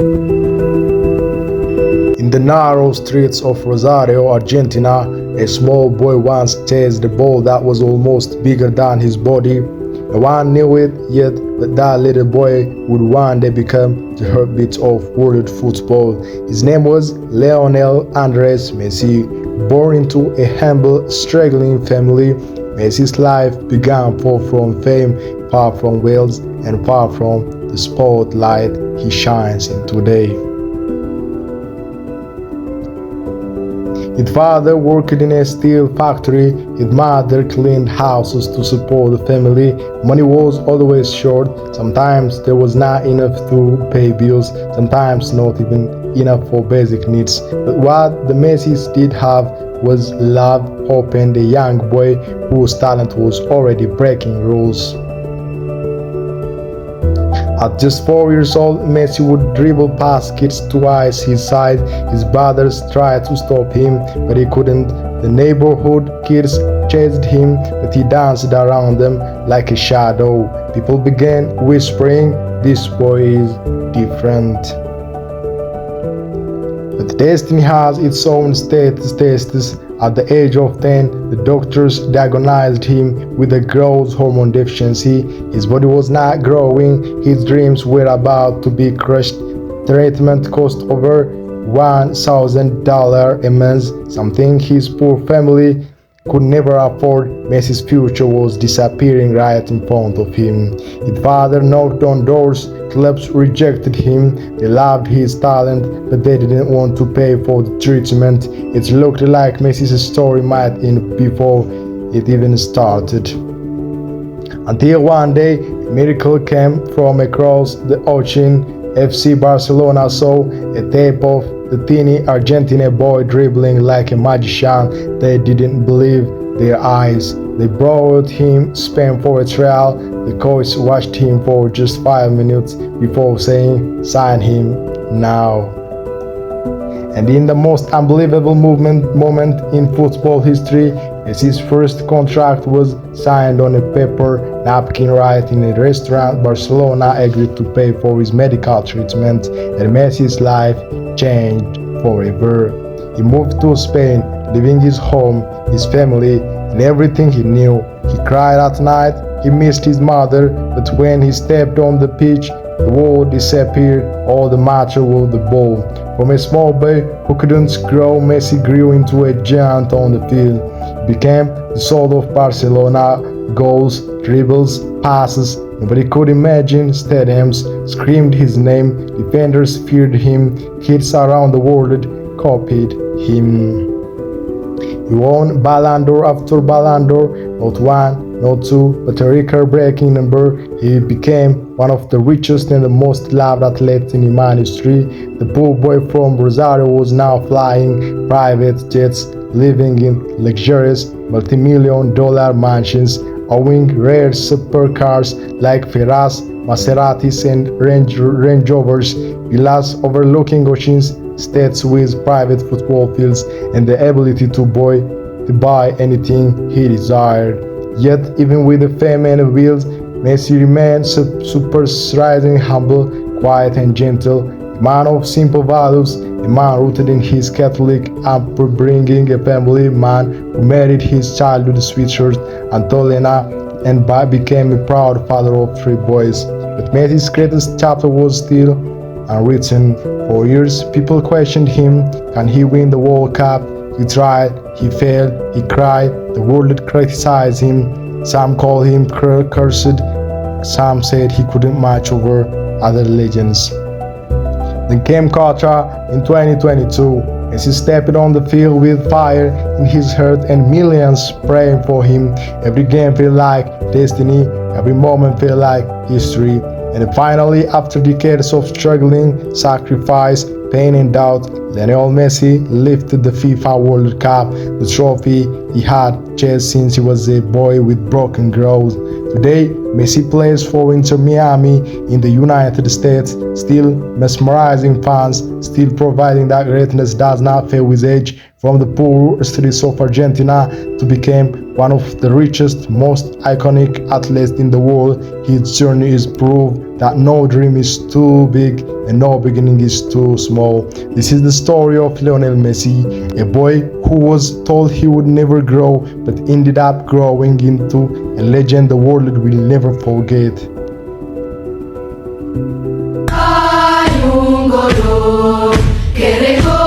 In the narrow streets of Rosario, Argentina, a small boy once chased a ball that was almost bigger than his body. No one knew it yet, but that little boy would one day become the heartbeat of world football. His name was Lionel Andres Messi. Born into a humble, struggling family, Messi's life began far from fame, far from wealth, and far from the spotlight he shines in today. His father worked in a steel factory, his mother cleaned houses to support the family. Money was always short, sometimes there was not enough to pay bills, sometimes not even enough for basic needs. But what the Messis did have was love, hope, and a young boy whose talent was already breaking rules. At just 4 years old, Messi would dribble past kids twice his size. His brothers tried to stop him, but he couldn't. The neighborhood kids chased him, but he danced around them like a shadow. People began whispering, "This boy is different." But destiny has its own tastes. At the age of 10, the doctors diagnosed him with a growth hormone deficiency. His body was not growing, his dreams were about to be crushed. Treatment cost over $1,000 a month, something his poor family could never afford. Messi's future was disappearing right in front of him. His father knocked on doors, clubs rejected him. They loved his talent, but they didn't want to pay for the treatment. It looked like Messi's story might end before it even started. Until one day, a miracle came from across the ocean. FC Barcelona saw a tape of the teeny Argentine boy dribbling like a magician. They didn't believe their eyes. They brought him Spain for a trial. The coach watched him for just 5 minutes before saying, "Sign him now." And in the most unbelievable moment in football history, Messi's first contract was signed on a paper napkin right in a restaurant. Barcelona agreed to pay for his medical treatment, and Messi's life changed forever. He moved to Spain, leaving his home, his family, and everything he knew. He cried at night, he missed his mother, but when he stepped on the pitch, the world disappeared, all the matter was the ball. From a small boy who couldn't grow, Messi grew into a giant on the field. He became the soul of Barcelona. Goals, dribbles, passes. Nobody could imagine. Stadiums screamed his name. Defenders feared him. Kids around the world copied him. He won Ballon d'Or after Ballon d'Or, not one, not two, but a record-breaking number. He became one of the richest and the most loved athletes in human history. The poor boy from Rosario was now flying private jets, living in luxurious multi-million-dollar mansions, owning rare supercars like Ferraris, Maseratis, and Range Rovers, villas overlooking oceans, states with private football fields, and the ability to buy anything he desired. Yet, even with the fame and wealth, Messi remained surprisingly humble, quiet, and gentle. A man of simple values, a man rooted in his Catholic upbringing, a family man who married his childhood sweetheart Antonella and became a proud father of 3 boys. But Messi's greatest chapter was still unwritten. For years, people questioned him. Can he win the World Cup? He tried, he failed, he cried. The world criticized him. Some called him cursed. Some said he couldn't match over other legends. Then came Qatar in 2022. Messi stepped on the field with fire in his heart and millions praying for him. Every game felt like destiny. Every moment felt like history. And finally, after decades of struggling, sacrifice, pain, and doubt, Lionel Messi lifted the FIFA World Cup, the trophy he had chased since he was a boy with broken growth. Today, Messi plays for Inter Miami in the United States, still mesmerizing fans, still providing that greatness does not fade with age. from the poor streets of Argentina to become one of the richest, most iconic athletes in the world. His journey is proof that no dream is too big and no beginning is too small. This is the story of Lionel Messi, a boy who was told he would never grow but ended up growing into a legend the world will never forget. Hay un golo que dejó